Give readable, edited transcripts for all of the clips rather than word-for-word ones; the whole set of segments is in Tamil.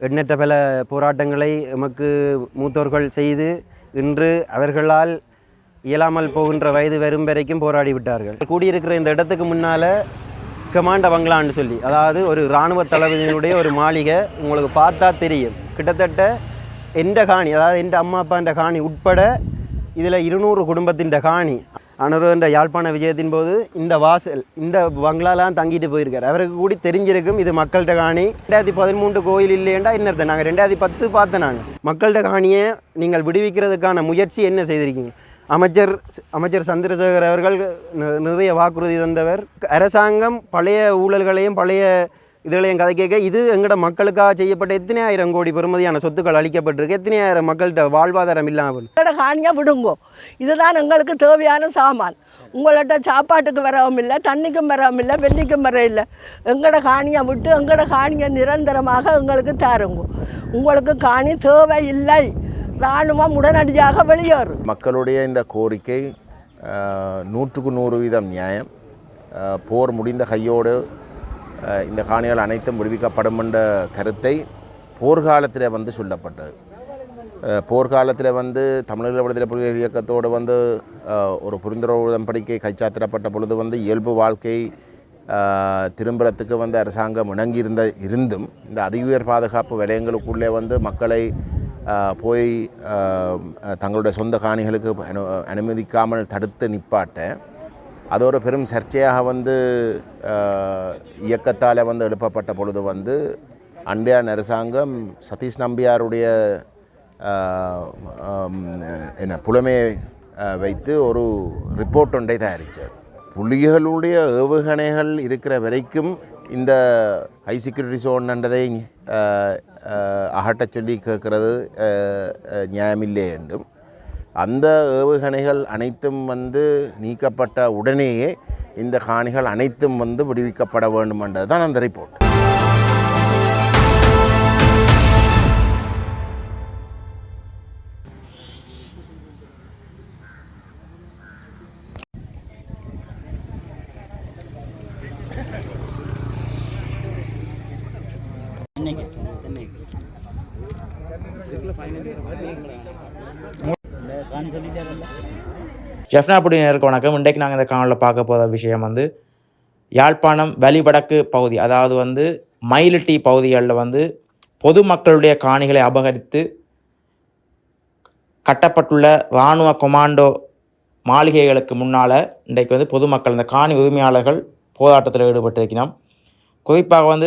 எண்ணற்ற பல போராட்டங்களை எமக்கு மூத்தோர்கள் செய்து இன்று அவர்களால் இயலாமல் போகின்ற வயது வரும் வரைக்கும் போராடி விட்டார்கள். கூடியிருக்கிற இந்த இடத்துக்கு முன்னால் கமாண்ட பங்களான்னு சொல்லி, அதாவது ஒரு இராணுவ தளபதியினுடைய ஒரு மாளிகை உங்களுக்கு பார்த்தா தெரியும். கிட்டத்தட்ட எந்த காணி, அதாவது எந்த அம்மா அப்பான்ற காணி உட்பட இதில் 200 குடும்பத்தின் காணி. அனுருவன்ற யாழ்ப்பாண விஜயத்தின் போது இந்த வாசல் இந்த பங்களாலாம் தங்கிட்டு போயிருக்கார். அவருக்கு கூடி தெரிஞ்சிருக்கும் இது மக்கள்கிட்ட காணி. 2013 கோயில் இல்லையேண்டா இன்னொருத்த நாங்கள் 2010 பார்த்தேன். நாங்கள் மக்கள்கிட்ட காணியை நீங்கள் விடுவிக்கிறதுக்கான முயற்சி என்ன செய்திருக்கீங்க? அமைச்சர் சந்திரசேகர் அவர்கள் நிறைய வாக்குறுதி தந்தவர். அரசாங்கம் பழைய ஊழல்களையும் பழைய இதுகளையும் கதை கேட்க இது எங்களோட மக்களுக்காக செய்யப்பட்ட எத்தனை ஆயிரம் கோடி பெறுமதியான சொத்துக்கள் அளிக்கப்பட்டிருக்கு. எத்தனை ஆயிரம் மக்கள்கிட்ட வாழ்வாதாரம் இல்லாமல் காணியாக விடுங்கோ. இதுதான் எங்களுக்கு தேவையான சாமான். உங்கள்கிட்ட சாப்பாட்டுக்கு வரவும் இல்லை, தண்ணிக்கும் வரவும் இல்லை, வெள்ளிக்கும் வர இல்லை. எங்களோட காணியை விட்டு எங்களோட காணியை நிரந்தரமாக எங்களுக்கு தாருங்க. உங்களுக்கு காணி தேவை இல்லை. இராணுவம் உடனடியாக வெளியேறும். மக்களுடைய இந்த கோரிக்கை 100% நியாயம். போர் முடிந்த கையோடு இந்த காணிகள் அனைத்தும் விடுவிக்கப்படும் என்ற கருத்தை போர்க்காலத்தில் சொல்லப்பட்டது. போர்க்காலத்தில் தமிழக விடுதலை புலிகள் இயக்கத்தோடு ஒரு புரிந்துணர்வு உடன்படிக்கை கைச்சாத்திடப்பட்ட பொழுது இயல்பு வாழ்க்கை திரும்புறத்துக்கு அரசாங்கம் இருந்தும் இந்த அதிஉயர் பாதுகாப்பு வலயங்களுக்குள்ளே மக்களை போய் தங்களுடைய சொந்த காணிகளுக்கு அனுமதிக்காமல் தடுத்து நிப்பாட்ட அது ஒரு பெரும் சர்ச்சையாக இயக்கத்தால் எழுப்பப்பட்ட பொழுது அண்டைய அரசாங்கம் சதீஷ் நம்பியாருடைய புலமையை வைத்து ஒரு ரிப்போர்ட் ஒன்றை தயாரித்தார். புலிகளுடைய ஏவுகணைகள் இருக்கிற வரைக்கும் இந்த ஹை செக்யூரிட்டி சோன்ன்றதை அகட்டச் சொல்லி கேட்கிறது நியாயமில்லை என்றும், அந்த ஏவுகணைகள் அனைத்தும் நீக்கப்பட்ட உடனேயே இந்த காணிகள் அனைத்தும் விடுவிக்கப்பட வேண்டும் என்றது தான் அந்த ரிப்போர்ட். ஜெஃப்னாபுடி நேருக்கு வணக்கம். இன்றைக்கு நாங்கள் இந்த காணொலியில் பார்க்க போகிற விஷயம் யாழ்ப்பாணம் வலிவடக்கு பகுதி, அதாவது மயிலிட்டி பகுதிகளில் பொதுமக்களுடைய காணிகளை அபகரித்து கட்டப்பட்டுள்ள இராணுவ கொமாண்டோ மாளிகைகளுக்கு முன்னால் இன்றைக்கு பொதுமக்கள் இந்த காணி உரிமையாளர்கள் போராட்டத்தில் ஈடுபட்டிருக்கிறோம். குறிப்பாக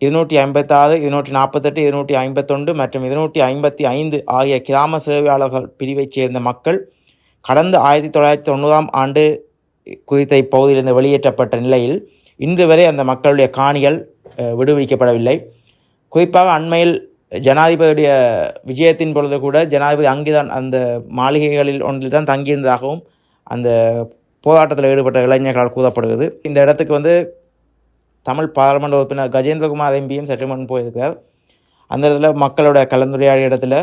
256, 248, 251 மற்றும் 255 ஆகிய கிராம சேவையாளர்கள் பிரிவைச் சேர்ந்த மக்கள் கடந்த 1990ஆம் ஆண்டு குறித்த இப்பகுதியிலிருந்து வெளியேற்றப்பட்ட நிலையில் இன்று வரை அந்த மக்களுடைய காணிகள் விடுவிக்கப்படவில்லை. குறிப்பாக அண்மையில் ஜனாதிபதியுடைய விஜயத்தின் பொழுது கூட ஜனாதிபதி அங்குதான் அந்த மாளிகைகளில் ஒன்றில் தான் தங்கியிருந்ததாகவும் அந்த போராட்டத்தில் ஈடுபட்ட இளைஞர்களால் கூறப்படுகிறது. இந்த இடத்துக்கு தமிழ் பாராளுமன்ற உறுப்பினர் கஜேந்திரகுமார் எம்பியும் சற்று முன் போயிருக்கிறார். அந்த இடத்துல மக்களோட கலந்துரையாடிய இடத்துல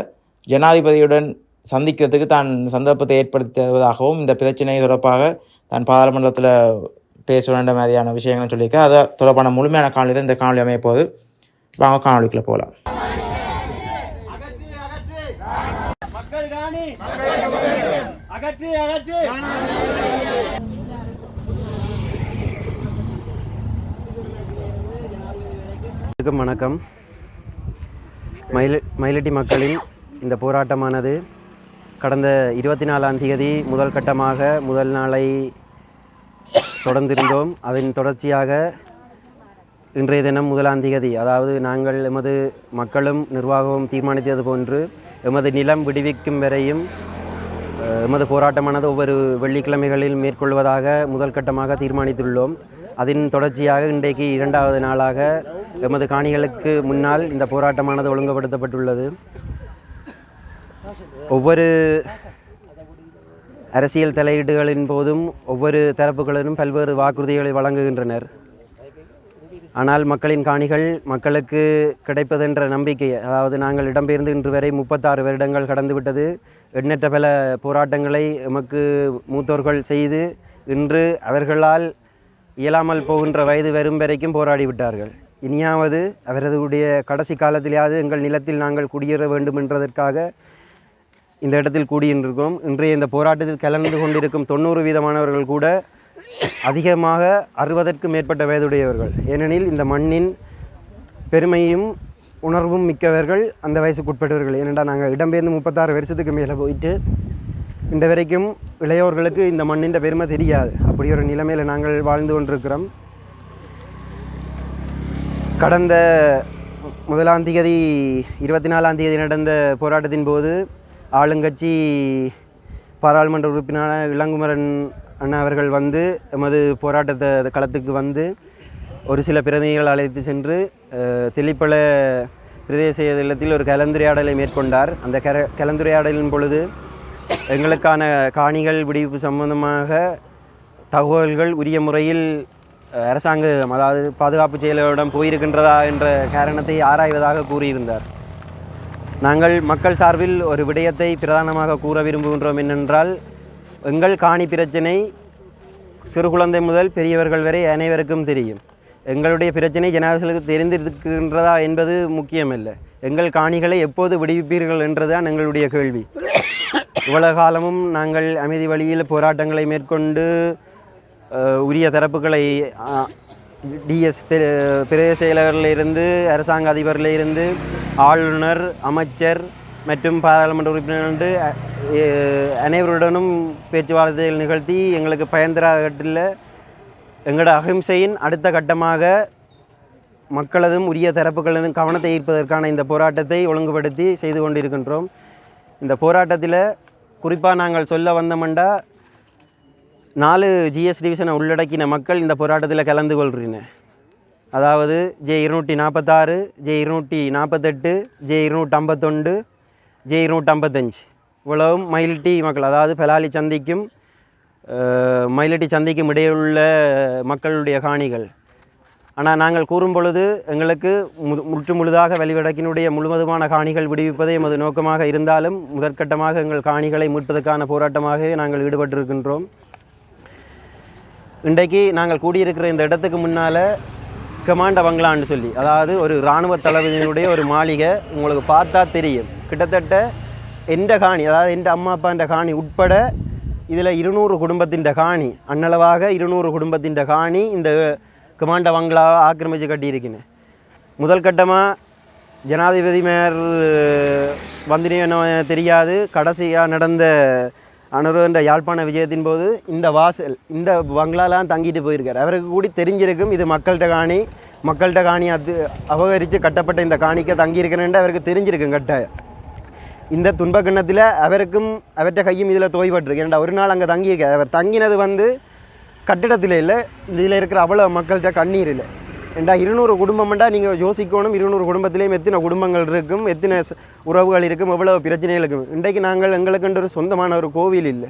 ஜனாதிபதியுடன் சந்திக்கிறதுக்கு தான் சந்தர்ப்பத்தை ஏற்படுத்தி தருவதாகவும் இந்த பிரச்சனை தொடர்பாக தான் பாராளுமன்றத்தில் பேச வேண்டிய மாதிரியான விஷயங்கள்னு சொல்லியிருக்கார். அது தொடர்பான முழுமையான காணொலி தான் இந்த காணொலி அமைப்போது. வாங்க காணொலிக்குள்ளே போகலாம். வணக்கம். மயிலிட்டி மக்களின் இந்த போராட்டமானது கடந்த 24ஆம் தேதி முதல் கட்டமாக முதல் நாளை தொடர்ந்திருந்தோம். அதன் தொடர்ச்சியாக இன்றைய தினம் 1ஆம் தேதி, அதாவது நாங்கள் எமது மக்களும் நிர்வாகமும் தீர்மானித்தது போன்று எமது நிலம் விடுவிக்கும் வரையும் எமது போராட்டமானது ஒவ்வொரு வெள்ளிக்கிழமைகளில் மேற்கொள்வதாக முதல் கட்டமாக தீர்மானித்துள்ளோம். அதன் தொடர்ச்சியாக இன்றைக்கு 2வது நாளாக எமது காணிகளுக்கு முன்னால் இந்த போராட்டமானது ஒழுங்குபடுத்தப்பட்டுள்ளது. ஒவ்வொரு அரசியல் தலையீடுகளின் போதும் ஒவ்வொரு தரப்புகளிலும் பல்வேறு வாக்குறுதிகளை வழங்குகின்றனர். ஆனால் மக்களின் காணிகள் மக்களுக்கு கிடைப்பதென்ற நம்பிக்கை, அதாவது நாங்கள் இடம்பெயர்ந்து இன்று வரை 36 வருடங்கள் கடந்துவிட்டது. எண்ணற்ற பல போராட்டங்களை எமக்கு மூத்தோர்கள் செய்து இன்று அவர்களால் இயலாமல் போகின்ற வயது வரும் வரைக்கும் போராடி விட்டார்கள். இனியாவது அவரதுடைய கடைசி காலத்திலேயாவது எங்கள் நிலத்தில் நாங்கள் குடியேற வேண்டும் என்றதற்காக இந்த இடத்தில் கூடியிருக்கிறோம். இன்றைய இந்த போராட்டத்தில் கலந்து கொண்டிருக்கும் 90% கூட அதிகமாக 60க்கும் மேற்பட்ட வயதுடையவர்கள். ஏனெனில் இந்த மண்ணின் பெருமையும் உணர்வும் மிக்கவர்கள் அந்த வயசுக்குட்பட்டவர்கள். ஏனென்றால் நாங்கள் இடம்பெயர்ந்து 36 வருஷத்துக்கு மேலே போயிட்டு இந்த வரைக்கும் இளையோர்களுக்கு இந்த மண்ணின் பெருமை தெரியாது. அப்படி ஒரு நிலைமையில் நாங்கள் வாழ்ந்து கொண்டிருக்கிறோம். கடந்த 1ஆம் தேதி 24ஆம் தேதி நடந்த போராட்டத்தின் போது ஆளுங்கட்சி பாராளுமன்ற உறுப்பினரான இளங்குமரன் அண்ணா அவர்கள் வந்து எமது போராட்டத்தை களத்துக்கு வந்து ஒரு சில பிரதிநிதிகள் அழைத்து சென்று தெல்லிப்பள பிரதேச இல்லத்தில் ஒரு கலந்துரையாடலை மேற்கொண்டார். அந்த கலந்துரையாடலின் பொழுது எங்களுக்கான காணிகள் விடுவிப்பு சம்பந்தமாக தகவல்கள் உரிய முறையில் அரசாங்கம் அதாவது பாதுகாப்பு செயலரிடம் போயிருக்கின்றதா என்ற காரணத்தை ஆராய்வதாக கூறியிருந்தார். நாங்கள் மக்கள் சார்பில் ஒரு விடயத்தை பிரதானமாக கூற விரும்புகின்றோம். என்னென்றால் எங்கள் காணி பிரச்சனை சிறு குழந்தை முதல் பெரியவர்கள் வரை அனைவருக்கும் தெரியும். எங்களுடைய பிரச்சனை ஜனாதிபதிகளுக்கு தெரிந்திருக்கின்றதா என்பது முக்கியமல்ல. எங்கள் காணிகளை எப்போது விடுவிப்பீர்கள் என்றுதான் எங்களுடைய கேள்வி. இவ்வளவு காலமும் நாங்கள் அமைதி வழியில் போராட்டங்களை மேற்கொண்டு உரிய தரப்புகளை டிஎஸ் பிரதேச செயலரிலிருந்து அரசாங்க அதிபரிலிருந்து ஆளுநர், அமைச்சர் மற்றும் பாராளுமன்ற உறுப்பினர்கள் அனைவருடனும் பேச்சுவார்த்தைகள் நிகழ்த்தி எங்களுக்கு பயன் தராகட்டில் எங்களோட அகிம்சையின் அடுத்த கட்டமாக மக்களதும் உரிய தரப்புகளதும் கவனத்தை ஈர்ப்பதற்கான இந்த போராட்டத்தை ஒழுங்குபடுத்தி செய்து கொண்டிருக்கின்றோம். இந்த போராட்டத்தில் குறிப்பாக நாங்கள் சொல்ல வந்தோம்னா 4 GS டிவிஷனை உள்ளடக்கின மக்கள் இந்த போராட்டத்தில் கலந்து கொள்கிறீங்க. அதாவது J246, J248, J251, J255 இவ்வளவும் மயிலிட்டி மக்கள், அதாவது பெலாலி சந்திக்கும் மயிலிட்டி சந்திக்கும் இடையுள்ள மக்களுடைய காணிகள். ஆனால் நாங்கள் கூறும் பொழுது எங்களுக்கு முழுதாக வெளிவடக்கினுடைய முழுவதுமான காணிகள் விடுவிப்பதே எமது நோக்கமாக இருந்தாலும் முதற்கட்டமாக எங்கள் காணிகளை மீட்பதற்கான போராட்டமாகவே நாங்கள் ஈடுபட்டிருக்கின்றோம். இன்றைக்கு நாங்கள் கூடியிருக்கிற இந்த இடத்துக்கு முன்னால் கமாண்ட பங்களான்னு சொல்லி, அதாவது ஒரு இராணுவ தளபதியினுடைய ஒரு மாளிகை உங்களுக்கு பார்த்தா தெரியும். கிட்டத்தட்ட எந்த காணி, அதாவது எந்த அம்மா அப்பான்ற காணி உட்பட இதில் 200 குடும்பத்தின் காணி, அன்னளவாக 200 குடும்பத்தின் காணி இந்த கமாண்ட பங்களாவை ஆக்கிரமித்து கட்டியிருக்கின்னு. முதல் கட்டமாக ஜனாதிபதி மேயர் வந்தினோ தெரியாது. கடைசியாக நடந்த அனுருன்ற யாழ்ப்பாண விஜயத்தின் போது இந்த வாசல் இந்த பங்களாலாம் தங்கிட்டு போயிருக்கார். அவருக்கு கூடி தெரிஞ்சிருக்கும் இது மக்கள்கிட்ட காணி அபகரித்து கட்டப்பட்ட இந்த காணிக்க தங்கியிருக்கிறேன்ட்டு அவருக்கு தெரிஞ்சிருக்கும். கட்டாயம் இந்த துன்பக்கிண்ணத்தில் அவருக்கும் அவற்ற கையும் இதில் தோய்பட்டிருக்கு. ஏன்டா ஒரு நாள் அங்கே தங்கியிருக்கார். அவர் தங்கினது வந்து கட்டிடத்தில் இல்லை, இதில் இருக்கிற அவ்வளோ மக்கள்கிட்ட கண்ணீர் இல்லை. ஏண்டா 200 குடும்பம்ண்டா நீங்கள் யோசிக்கணும். 200 குடும்பத்திலேயும் எத்தனை குடும்பங்கள் இருக்கும், எத்தனை உறவுகள் இருக்கும், எவ்வளோ பிரச்சனைகள் இருக்கும். இன்றைக்கு நாங்கள் எங்களுக்குன்ற ஒரு சொந்தமான ஒரு கோவில் இல்லை,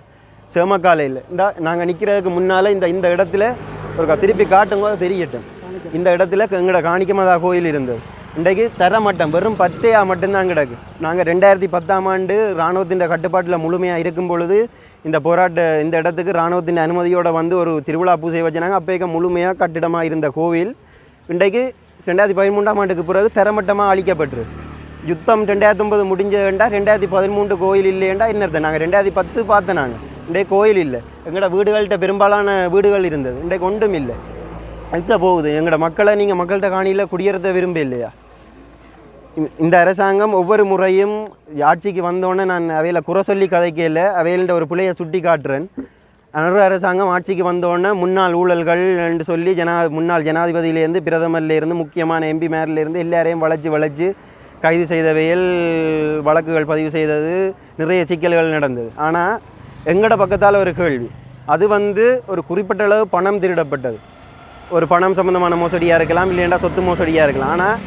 சேமக்காலை இல்லை. நாங்கள் நிற்கிறதுக்கு முன்னால் இந்த இடத்துல ஒரு திருப்பி காட்டும்போது தெரியட்டும். இந்த இடத்துல எங்களோட காணிக்கமாதா கோயில் இருந்தது. இன்றைக்கு தரமட்டம் வெறும் 10 மட்டும்தான் கிடக்கு. நாங்கள் 2010ஆம் ஆண்டு இராணுவத்தின் கட்டுப்பாட்டில் முழுமையாக இருக்கும் பொழுது இந்த இடத்துக்கு இராணுவத்தின் அனுமதியோடு வந்து ஒரு திருவிழா பூஜை வச்சுனாங்க. அப்போக்க முழுமையாக கட்டிடமாக இருந்த கோவில் இன்றைக்கு 2013ஆம் ஆண்டுக்கு பிறகு தரமட்டமாக அழிக்கப்பட்டுரு. யுத்தம் 2009 முடிஞ்சதுண்டா 2013 கோயில் இல்லையண்டா இன்னொருத்த நாங்கள் 2010 பார்த்தேன். நாங்கள் இன்றைக்கு கோயில் இல்லை. எங்களோட வீடுகள்கிட்ட பெரும்பாலான வீடுகள் இருந்தது, இன்றைக்கு ஒன்றும் இல்லை. அதுதான் போகுது. எங்களோட மக்களை நீங்கள் மக்கள்கிட்ட காணியில் குடியேறத விரும்ப இல்லையா? இந்த அரசாங்கம் ஒவ்வொரு முறையும் ஆட்சிக்கு வந்தோடனே நான் அவையில் குறை சொல்லி கதைக்கல, அவையில்ட ஒரு பிள்ளையை சுட்டி காட்டுறேன். அனரு அரசாங்கம் ஆட்சிக்கு வந்தோடனே முன்னாள் ஊழல்கள் என்று சொல்லி முன்னாள் ஜனாதிபதியிலேருந்து பிரதமர்லேருந்து முக்கியமான எம்பி மேரிலேருந்து எல்லாரையும் வளைச்சு கைது செய்தவையில் வழக்குகள் பதிவு செய்தது, நிறைய சிக்கல்கள் நடந்தது. ஆனால் எங்களோட பக்கத்தால் ஒரு கேள்வி, அது வந்து ஒரு குறிப்பிட்ட அளவு பணம் திருடப்பட்டது. ஒரு பணம் சம்மந்தமான மோசடியாக இருக்கலாம், இல்லைண்டா சொத்து மோசடியாக இருக்கலாம். ஆனால்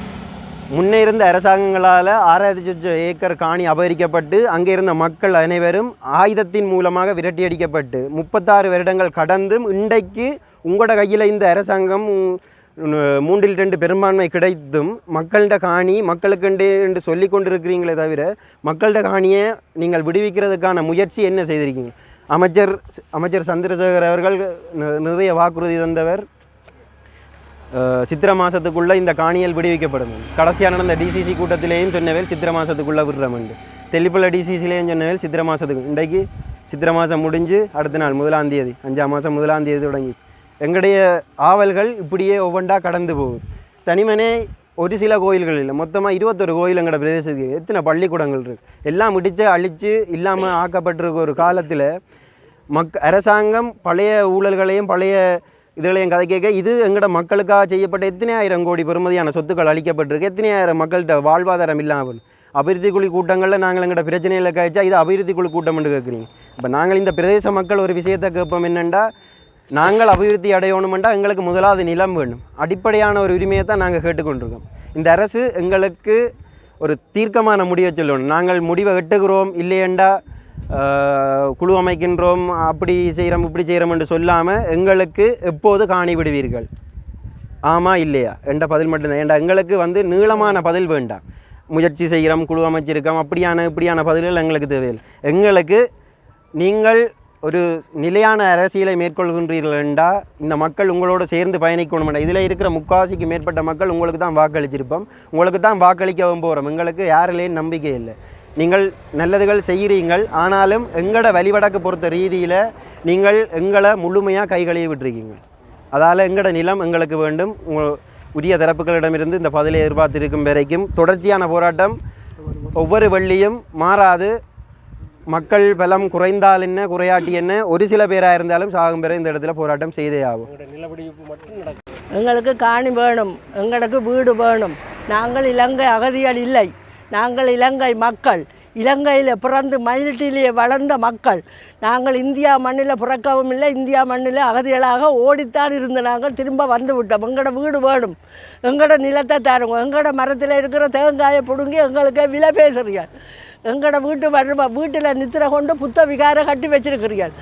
முன்னே இருந்த அரசாங்கங்களால் 6000 ஏக்கர் காணி அபகரிக்கப்பட்டு அங்கே இருந்த மக்கள் அனைவரும் ஆயுதத்தின் மூலமாக விரட்டியடிக்கப்பட்டு 36 வருடங்கள் கடந்தும் இன்றைக்கு உங்களோட கையில் இந்த அரசாங்கம் 3/2 பெரும்பான்மை கிடைத்தும் மக்கள்கிட்ட காணி மக்களுக்குண்டே என்று சொல்லி கொண்டிருக்கிறீங்களே தவிர மக்கள்கிட்ட காணியை நீங்கள் விடுவிக்கிறதுக்கான முயற்சி என்ன செய்திருக்கீங்க? அமைச்சர் சந்திரசேகர் அவர்கள் நிறைய வாக்குறுதி தந்தவர். சித்திரை மாதத்துக்குள்ளே இந்த காணிகள் விடுவிக்கப்படும். கடைசியாக நடந்த டிசிசி கூட்டத்திலேயும் சொன்னவேல் சித்திரை மாதத்துக்குள்ளே விடுறோம்ண்டு. தெல்லிப்பள்ளி டிசிசிலேயும் சொன்னவேல் சித்திரை மாதத்துக்கு. இன்றைக்கு சித்திரை மாதம் முடிஞ்சு அடுத்த நாள் 1ஆம் தேதி 5ஆம் மாதம் 1ஆம் தேதி தொடங்கி எங்களுடைய ஆவல்கள் இப்படியே ஒவ்வொன்றா கடந்து போகுது. தனிமனே ஒரு சில கோயில்கள் இல்லை, மொத்தமாக 21 கோயில் எங்களோட பிரதேசத்துக்கு. எத்தனை பள்ளிக்கூடங்கள் இருக்குது, எல்லாம் முடித்து அழித்து இல்லாமல் ஆக்கப்பட்டிருக்க ஒரு காலத்தில் அரசாங்கம் பழைய ஊழல்களையும் பழைய இதுகளையும் கதை கேட்க இது எங்களோட மக்களுக்காக செய்யப்பட்ட எத்தனை ஆயிரம் கோடி பெறுமதியான சொத்துக்கள் அளிக்கப்பட்டிருக்கு. எத்தனை ஆயிரம் மக்கள்கிட்ட வாழ்வாதாரம் இல்லாமல் அபிவிருத்தி குழு கூட்டங்களில் நாங்கள் எங்களோட பிரச்சனைகளை கழிச்சா இது அபிவிருத்தி குழு கூட்டம்னு கேட்குறீங்க. இப்போ நாங்கள் இந்த பிரதேச மக்கள் ஒரு விஷயத்தை கேட்போம் என்னென்னா, நாங்கள் அபிவிருத்தி அடையணுமெண்டா எங்களுக்கு முதலாவது நிலம் வேணும். அடிப்படையான ஒரு உரிமையை தான் நாங்கள் கேட்டுக்கொண்டிருக்கோம். இந்த அரசு எங்களுக்கு ஒரு தீர்க்கமான முடிவை சொல்லணும். நாங்கள் முடிவை எட்டுகிறோம் இல்லையண்டா குழு அமைக்கின்றோம், அப்படி செய்கிறோம் இப்படி செய்கிறோம் என்று சொல்லாமல் எங்களுக்கு எப்போது காணி விடுவீர்கள், ஆமாம் இல்லையா என்ற பதில் மட்டும்தான். ஏண்டா எங்களுக்கு நீளமான பதில் வேண்டாம். முயற்சி செய்கிறோம், குழு அமைச்சிருக்கோம், இப்படியான பதில்கள் எங்களுக்கு தேவையில்லை. எங்களுக்கு நீங்கள் ஒரு நிலையான அரசியலை மேற்கொள்கின்றீர்கள் என்றால் இந்த மக்கள் உங்களோடு சேர்ந்து பயணிக்கணும். இதில் இருக்கிற 3/4 மேற்பட்ட மக்கள் உங்களுக்கு தான் வாக்களிச்சிருப்போம், உங்களுக்கு தான் வாக்களிக்கவும் போகிறோம். எங்களுக்கு யாரிலேயும் நம்பிக்கை இல்லை. நீங்கள் நல்லதுகள் செய்கிறீங்கள், ஆனாலும் எங்களோட வழிவடக்கு பொறுத்த ரீதியில் நீங்கள் எங்களை முழுமையாக கைகழுவி விட்டுருக்கீங்க. அதால் எங்களோட நிலம் எங்களுக்கு வேண்டும். உரிய தரப்புகளிடமிருந்து இந்த பதிலை எதிர்பார்த்திருக்கும் வரைக்கும் தொடர்ச்சியான போராட்டம் ஒவ்வொரு வெள்ளியும் மாறாது. மக்கள் பலம் குறைந்தால் என்ன குறையாட்டி என்ன, ஒரு சில பேராக இருந்தாலும் சாகும் பேரை இந்த இடத்துல போராட்டம் செய்தே ஆகும். எங்களுக்கு காணி வேணும், எங்களுக்கு வீடு வேணும். நாங்கள் இலங்கை அகதிகள் இல்லை, நாங்கள் இலங்கை மக்கள். இலங்கையில் பிறந்து மைல்ட்டிலேயே வளர்ந்த மக்கள். நாங்கள் இந்தியா மண்ணில் பிறக்கவும் இல்லை, இந்தியா மண்ணில் அகதிகளாக ஓடித்தான் இருந்து நாங்கள் திரும்ப வந்து விட்டோம். எங்களோட வீடு வேணும், எங்களோட நிலத்தை தருங்க. எங்களோட மரத்தில் இருக்கிற தேங்காயை பிடுங்கி எங்களுக்கு விலை பேசுறீங்க. எங்களோட வீட்டில் நித்திர கொண்டு புத்த விகாரை கட்டி வச்சிருக்கிறீர்கள்.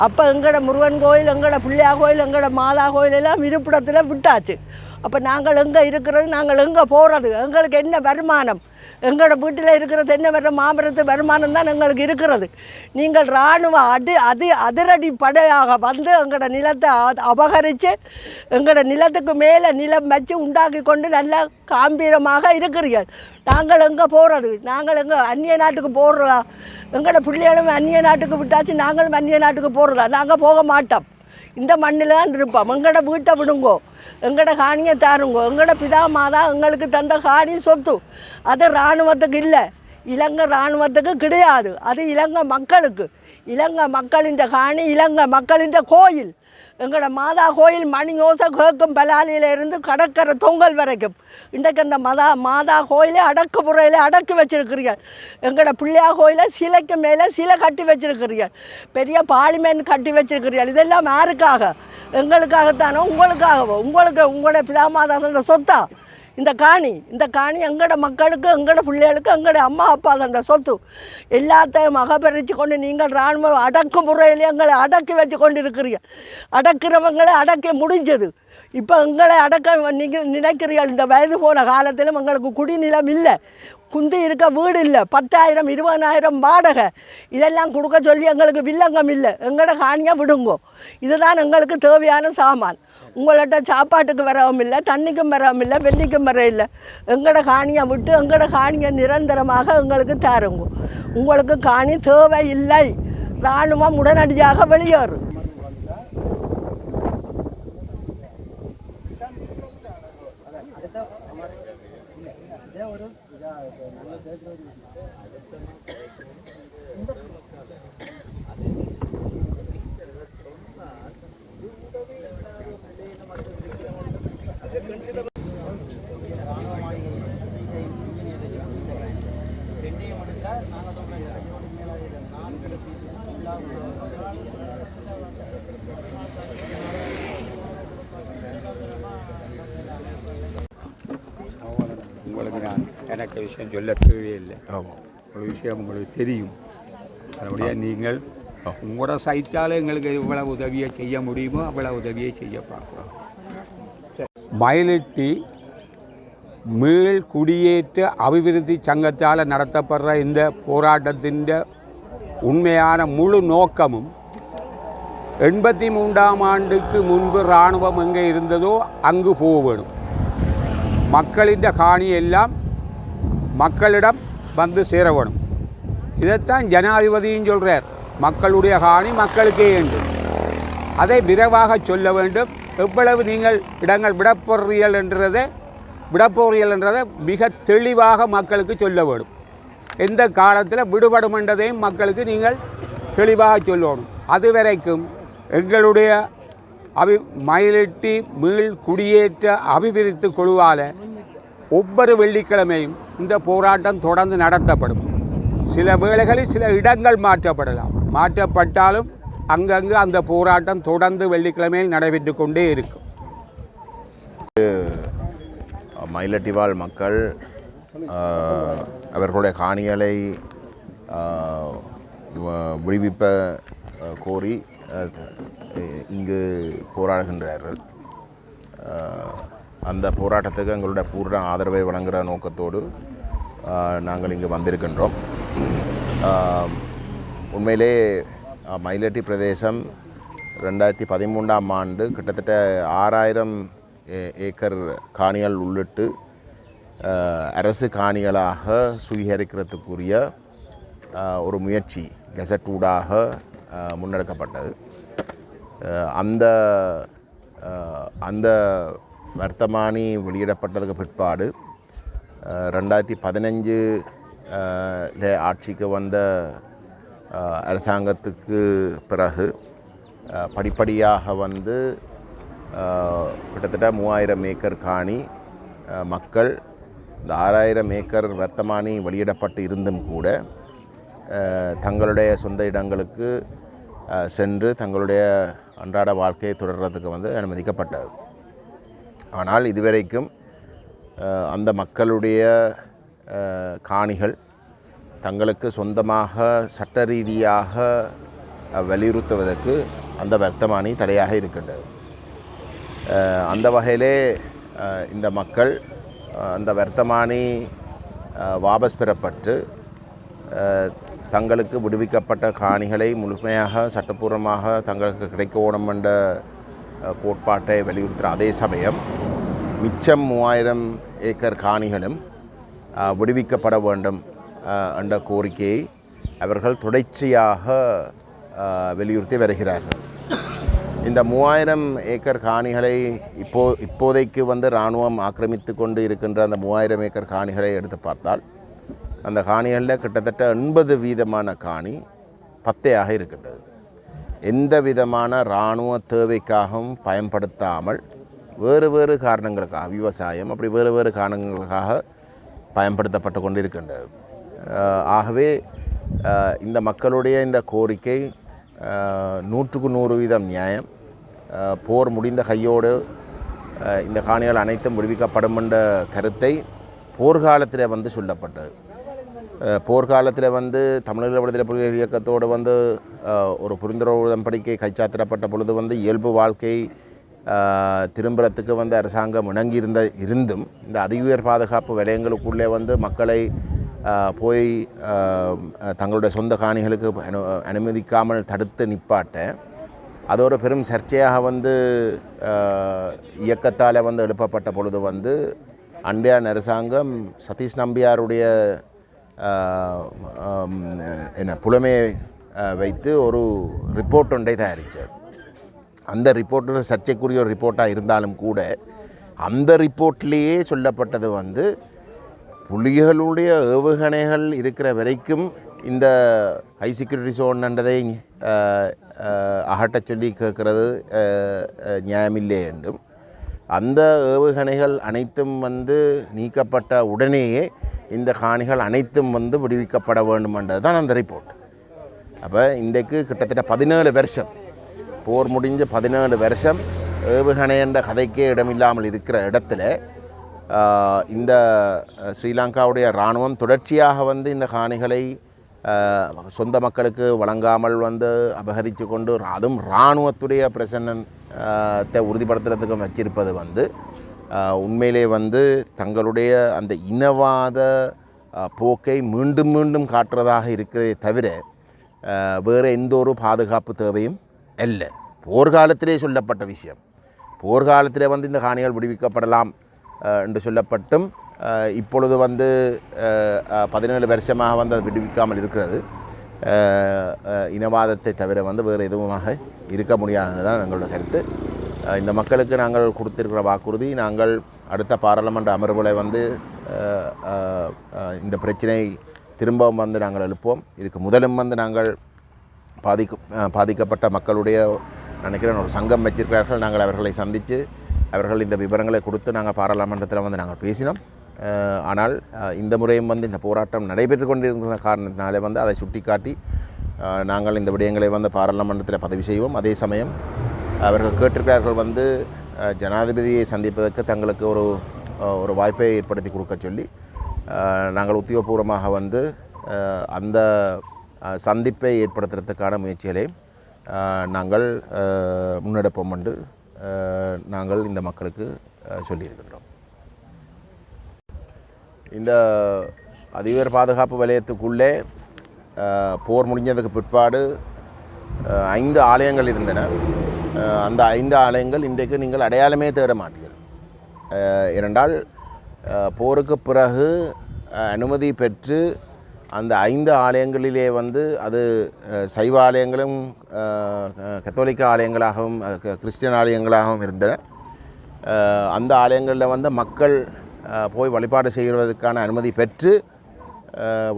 அப்போ எங்களோட முருகன் கோயில், எங்களோட பிள்ளையா கோயில், எங்களோட மாதா கோயில் எல்லாம் இருப்பிடத்தில் விட்டாச்சு. அப்போ நாங்கள் எங்கே இருக்கிறது, நாங்கள் எங்கே போகிறது, எங்களுக்கு என்ன வருமானம்? எங்களோட வீட்டில் இருக்கிற தென்னை மரம் மாமரத்து வருமானம் தான் எங்களுக்கு இருக்கிறது. நீங்கள் இராணுவ அதிரடி படையாக வந்து எங்களோட நிலத்தை அபகரித்து எங்களோட நிலத்துக்கு மேலே நிலம் வச்சு உண்டாக்கி கொண்டு நல்ல காம்பீரமாக இருக்கிறீர்கள். நாங்கள் எங்கே போகிறது? நாங்கள் எங்கே அந்நிய நாட்டுக்கு போடுறதா? எங்களோட பிள்ளைகளும் அந்நிய நாட்டுக்கு விட்டாச்சு, நாங்களும் அந்நிய நாட்டுக்கு போடுறதா? நாங்கள் போக மாட்டோம், இந்த மண்ணில் தான் இருப்போம். எங்களோட வீட்டை விடுங்கோ, எங்களோட காணியை தாருங்கோ. எங்களோட பிதா மாதா எங்களுக்கு தந்த காணி சொத்து, அது இராணுவத்துக்கு இல்லை, இலங்கை இராணுவத்துக்கு கிடையாது. அது இலங்கை மக்களுக்கு, இலங்கை மக்களின் காணி, இலங்கை மக்களின் கோயில். எங்களோட மாதா கோயில் மணி யோசை கேட்கும் பலாலியிலிருந்து கடற்கரை தொங்கல் வரைக்கும் இன்றைக்கு அந்த மாதா கோயிலை அடக்குமுறையில் அடக்கி வச்சிருக்கிறீர்கள். எங்களோட பிள்ளையா கோயிலை சிலைக்கு மேலே சிலை கட்டி வச்சிருக்கிறீர்கள், பெரிய பார்லிமெண்ட் கட்டி வச்சிருக்கிறீர்கள். இதெல்லாம் யாருக்காக? எங்களுக்காகத்தானோ உங்களுக்காகவோ? உங்களோட பிதாமாதான சொத்தா இந்த காணி எங்களோட மக்களுக்கு, எங்களோட பிள்ளைகளுக்கு, எங்களோட அம்மா அப்பா தந்த சொத்து. எல்லாத்தையும் அகபரித்து கொண்டு நீங்கள் இராணுவ அடக்குமுறையில் எங்களை அடக்கி வச்சு கொண்டு இருக்கிறீர்கள். அடக்கிறவங்களை அடக்கி முடிஞ்சது. இப்போ எங்களை அடக்க நீங்கள் நினைக்கிறீர்கள். இந்த வயது போன காலத்திலும் எங்களுக்கு குடிநிலம் இல்லை, குந்தி இருக்க வீடு இல்லை, 10,000 20,000 வாடகை, இதெல்லாம் கொடுக்க சொல்லி எங்களுக்கு வில்லங்கம் இல்லை. எங்களோட காணியை விடுங்கோ, இதுதான் எங்களுக்கு தேவையான சாமான். உங்கள்கிட்ட சாப்பாட்டுக்கு வரவும் இல்லை, தண்ணிக்கும் வரவும் இல்லை, வெள்ளிக்கும் வர இல்லை. எங்களோட காணியை விட்டு எங்களோட காணியை நிரந்தரமாக எங்களுக்கு தாருங்க. உங்களுக்கு காணி தேவை இல்லை, இராணுவம் உடனடியாக வெளியேறும். உங்களுக்கு நான் எனக்கு விஷயம் சொல்ல தேவையில்லை. ஒரு விஷயம் உங்களுக்கு தெரியும். அதனுடைய நீங்கள் உங்களோட சைட்டால் எங்களுக்கு எவ்வளவு உதவியை செய்ய முடியுமோ அவ்வளவு உதவியை செய்ய பார்க்கலாம். மயிலிட்டி மீள் குடியேற்ற அபிவிருத்தி சங்கத்தால் நடத்தப்படுற இந்த போராட்டத்தின் உண்மையான முழு நோக்கமும் 83ஆம் ஆண்டுக்கு முன்பு இராணுவம் எங்கே இருந்ததோ அங்கு போக வேணும். மக்களின் காணி எல்லாம் மக்களிடம் வந்து சேர வேணும். இதைத்தான் ஜனாதிபதியும் சொல்கிறார், மக்களுடைய காணி மக்களுக்கே என்று. அதை விரைவாக சொல்ல வேண்டும். எவ்வளவு நீங்கள் இடங்கள் விடப்போறீர்கள் என்றதை மிக தெளிவாக மக்களுக்கு சொல்ல வேண்டும். எந்த காலத்தில் விடுபடும் என்றதையும் மக்களுக்கு நீங்கள் தெளிவாக சொல்லணும். அதுவரைக்கும் எங்களுடைய மயிலிட்டி மீள் குடியேற்ற அபிவிருத்தி குழுவால் ஒவ்வொரு வெள்ளிக்கிழமையும் இந்த போராட்டம் தொடர்ந்து நடத்தப்படும். சில வேளைகளில் சில இடங்கள் மாற்றப்படலாம். மாற்றப்பட்டாலும் அங்கங்கு அந்த போராட்டம் தொடர்ந்து வெள்ளிக்கிழமையில் நடைபெற்று கொண்டே இருக்கும். மயிலட்டி வாழ் மக்கள் அவர்களுடைய காணிகளை விடுவிப்ப கோரி இங்கு போராடுகின்றார்கள். அந்த போராட்டத்துக்கு எங்களுடைய பூர்ண ஆதரவை வழங்குகிற நோக்கத்தோடு நாங்கள் இங்கு வந்திருக்கின்றோம். உண்மையிலே மயிலட்டி பிரதேசம் 2013ஆம் ஆண்டு கிட்டத்தட்ட 6000 ஏக்கர் காணிகள் உள்ளிட்டு அரசு காணிகளாக சுவீகரிக்கிறதுக்குரிய ஒரு முயற்சி கெசட் ஊடாக முன்னெடுக்கப்பட்டது. அந்த வர்த்தமானி வெளியிடப்பட்டதுக்கு பிற்பாடு 2015 ஆட்சிக்கு வந்த அரசாங்கத்துக்கு பிறகு படிப்படியாக வந்து கிட்டத்தட்ட 3000 ஏக்கர் காணி மக்கள் இந்த 6000 ஏக்கர் வர்த்தமானி வெளியிடப்பட்டு இருந்தும் கூட தங்களுடைய சொந்த இடங்களுக்கு சென்று தங்களுடைய அன்றாட வாழ்க்கையை தொடர்றதுக்கு வந்து அனுமதிக்கப்பட்டது. ஆனால் இதுவரைக்கும் அந்த மக்களுடைய காணிகள் தங்களுக்கு சொந்தமாக சட்ட ரீதியாக வலியுறுத்துவதற்கு அந்த வர்த்தமானி தடையாக இருக்கின்றது. அந்த வகையிலே இந்த மக்கள் அந்த வர்த்தமானி வாபஸ் பெறப்பட்டு தங்களுக்கு விடுவிக்கப்பட்ட காணிகளை முழுமையாக சட்டப்பூர்வமாக தங்களுக்கு கிடைக்க வேணும் என்ற கோட்பாட்டை வலியுறுத்துகிற அதே சமயம் மிச்சம் 3000 ஏக்கர் காணிகளும் விடுவிக்கப்பட வேண்டும் என்ற கோரிக்கையை அவர்கள் தொடர்ச்சியாக வலியுறுத்தி வருகிறார்கள். இந்த 3000 ஏக்கர் காணிகளை இப்போதைக்கு வந்து இராணுவம் ஆக்கிரமித்து கொண்டு இருக்கின்ற அந்த 3000 ஏக்கர் காணிகளை எடுத்து பார்த்தால் அந்த காணிகளில் கிட்டத்தட்ட 80% காணி பத்தையாக இருக்கின்றது. எந்த விதமான இராணுவ தேவைக்காகவும் பயன்படுத்தாமல் வேறு காரணங்களுக்காக விவசாயம் அப்படி வேறு காரணங்களுக்காக பயன்படுத்தப்பட்டு கொண்டிருக்கின்றது. ஆகவே இந்த மக்களுடைய இந்த கோரிக்கை 100% நியாயம். போர் முடிந்த கையோடு இந்த காணிகள் அனைத்தும் விடுவிக்கப்படும் என்ற கருத்தை போர்க்காலத்தில் வந்து சொல்லப்பட்டது. போர்க்காலத்தில் வந்து தமிழீழ விடுதலை புலிகள் இயக்கத்தோடு வந்து ஒரு புரிந்துணர்வு உடன்படிக்கை கைச்சாத்திடப்பட்ட பொழுது வந்து இயல்பு வாழ்க்கை திரும்புறத்துக்கு வந்து அரசாங்கம் இருந்தும் இந்த அதிஉயர் பாதுகாப்பு வலயங்களுக்குள்ளே வந்து மக்களை போய் தங்களுடைய சொந்த காணிகளுக்கு அனுமதிக்காமல் தடுத்து நிப்பாட்ட அது ஒரு பெரும் சர்ச்சையாக வந்து இயக்கத்தால் வந்து எழுப்பப்பட்ட பொழுது வந்து அண்டையான் அரசாங்கம் சதீஷ் நம்பியாருடைய புலமையை வைத்து ஒரு ரிப்போர்ட் ஒன்றை தயாரித்தார். அந்த ரிப்போர்ட்டு சர்ச்சைக்குரிய ஒரு ரிப்போர்ட்டாக இருந்தாலும் கூட அந்த ரிப்போர்ட்லேயே சொல்லப்பட்டது வந்து புலிகளுடைய ஏவுகணைகள் இருக்கிற வரைக்கும் இந்த ஹை செக்யூரிட்டி ஜோன் என்றதை அகட்டச் சொல்லி கேட்கறது நியாயமில்லை என்றும் அந்த ஏவுகணைகள் அனைத்தும் வந்து நீக்கப்பட்ட உடனேயே இந்த காணிகள் அனைத்தும் வந்து விடுவிக்கப்பட வேண்டும் என்றது தான் அந்த ரிப்போர்ட். அப்போ இன்றைக்கு கிட்டத்தட்ட 17 வருஷம் போர் முடிஞ்ச 17 வருஷம் ஏவுகணை என்ற கதைக்கே இடமில்லாமல் இருக்கிற இடத்துல இந்த ஸ்ரீலங்காவுடைய இராணுவம் தொடர்ச்சியாக வந்து இந்த காணிகளை சொந்த மக்களுக்கு வழங்காமல் வந்து அபகரித்து கொண்டு அதுவும் இராணுவத்துடைய பிரசன்னத்தை உறுதிப்படுத்துறதுக்கு வச்சிருப்பது வந்து உண்மையிலே வந்து தங்களுடைய அந்த இனவாத போக்கை மீண்டும் மீண்டும் காட்டுறதாக இருக்கிறதே தவிர வேறு எந்த ஒரு பாதுகாப்பு தேவையும் இல்லை. போர்க்காலத்திலே சொல்லப்பட்ட விஷயம். போர்க்காலத்திலே வந்து இந்த காணிகள் விடுவிக்கப்படலாம் என்று சொல்லப்பட்டும் இப்பொழுது வந்து 17 வருஷமாக வந்து அது விடுவிக்காமல் இருக்கிறது. இனவாதத்தை தவிர வந்து வேறு எதுவுமாக இருக்க முடியாதுன்னு தான் எங்களோட கருத்து. இந்த மக்களுக்கு நாங்கள் கொடுத்திருக்கிற வாக்குறுதி, நாங்கள் அடுத்த பாராளுமன்ற அமர்வுகளை வந்து இந்த பிரச்சனை திரும்பவும் வந்து நாங்கள் எழுப்போம். இதுக்கு முதலும் வந்து நாங்கள் பாதிக்கப்பட்ட மக்களுடைய நினைக்கிறேன் ஒரு சங்கம் வச்சிருக்கிறார்கள். நாங்கள் அவர்களை சந்தித்து அவர்கள் இந்த விவரங்களை கொடுத்து நாங்கள் பாராளுமன்றத்தில் வந்து நாங்கள் பேசினோம். ஆனால் இந்த முறையும் வந்து இந்த போராட்டம் நடைபெற்று கொண்டிருக்கிற காரணத்தினாலே வந்து அதை சுட்டிக்காட்டி நாங்கள் இந்த விடயங்களை வந்து பாராளுமன்றத்தில் பதிவு செய்வோம். அதே சமயம் அவர்கள் கேட்டிருக்கிறார்கள் வந்து ஜனாதிபதியை சந்திப்பதற்கு தங்களுக்கு ஒரு வாய்ப்பை ஏற்படுத்தி கொடுக்க சொல்லி நாங்கள் உத்தியோகபூர்வமாக வந்து அந்த சந்திப்பை ஏற்படுத்துறதுக்கான முயற்சிகளை நாங்கள் முன்னெடுப்போம் என்று நாங்கள் இந்த மக்களுக்கு சொல்லியிருக்கின்றோம். இந்த அதிவேர் பாதுகாப்பு வலயத்துக்குள்ளே போர் முடிஞ்சதுக்கு பிற்பாடு 5 ஆலயங்கள் இருந்தன. அந்த 5 ஆலயங்கள் இன்றைக்கு நீங்கள் அடையாளமே தேட மாட்டீர்கள். ஏனென்றால் போருக்கு பிறகு அனுமதி பெற்று அந்த 5 ஆலயங்களிலே வந்து அது சைவ ஆலயங்களும் கத்தோலிக்க ஆலயங்களாகவும் கிறிஸ்டியன் ஆலயங்களாகவும் இருந்தன. அந்த ஆலயங்களில் வந்து மக்கள் போய் வழிபாடு செய்வதற்கான அனுமதி பெற்று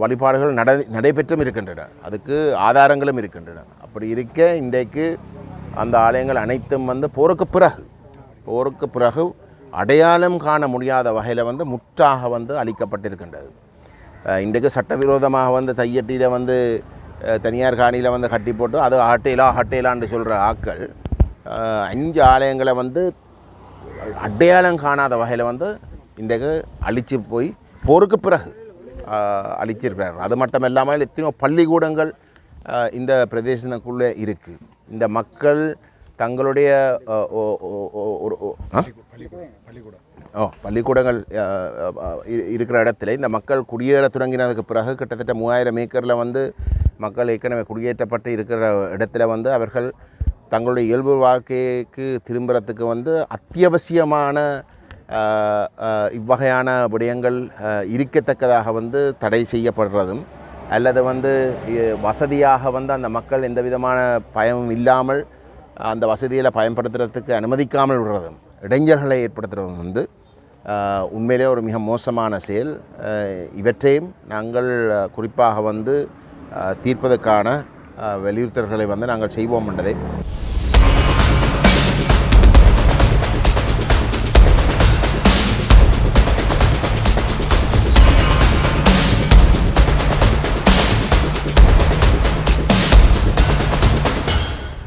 வழிபாடுகள் நடைபெற்றும் இருக்கின்றன. அதுக்கு ஆதாரங்களும் இருக்கின்றன. அப்படி இருக்க இன்றைக்கு அந்த ஆலயங்கள் அனைத்தும் வந்து போருக்கு பிறகு அடையாளம் காண முடியாத வகையில் வந்து முற்றாக வந்து அளிக்கப்பட்டிருக்கின்றது. இன்றைக்கு சட்டவிரோதமாக வந்து தையட்டியில் வந்து தனியார் காணியில் வந்து கட்டி போட்டு அது ஹட்டேலான்னு சொல்கிற ஆக்கள் 5 ஆலயங்களை வந்து அடையாளம் காணாத வகையில் வந்து இன்றைக்கு அழித்து போய் போருக்கு பிறகு அழிச்சிருக்கிறார்கள். அது மட்டும் இல்லாமல் எத்தனையோ பள்ளிக்கூடங்கள் இந்த பிரதேசத்துக்குள்ளே இருக்குது. இந்த மக்கள் தங்களுடைய பள்ளிக்கூடங்கள் இருக்கிற இடத்துல இந்த மக்கள் குடியேற தொடங்கினதுக்கு பிறகு கிட்டத்தட்ட 3000 ஏக்கரில் வந்து மக்கள் ஏற்கனவே குடியேற்றப்பட்டு இருக்கிற இடத்துல வந்து அவர்கள் தங்களுடைய இயல்பு வாழ்க்கைக்கு திரும்புறதுக்கு வந்து அத்தியாவசியமான இவ்வகையான விடயங்கள் இருக்கத்தக்கதாக வந்து தடை செய்யப்படுறதும் அல்லது வந்து வசதியாக வந்து அந்த மக்கள் எந்த விதமான பயமும் இல்லாமல் அந்த வசதியில் பயன்படுத்துறதுக்கு அனுமதிக்காமல் விடுறதும் இடைஞ்சல்களை ஏற்படுத்துகிறதும் வந்து உண்மையிலே ஒரு மிக மோசமான செயல். இவற்றையும் நாங்கள் குறிப்பாக வந்து தீர்ப்பதற்கான வலியுறுத்தல்களை வந்து நாங்கள் செய்வோம் என்பதை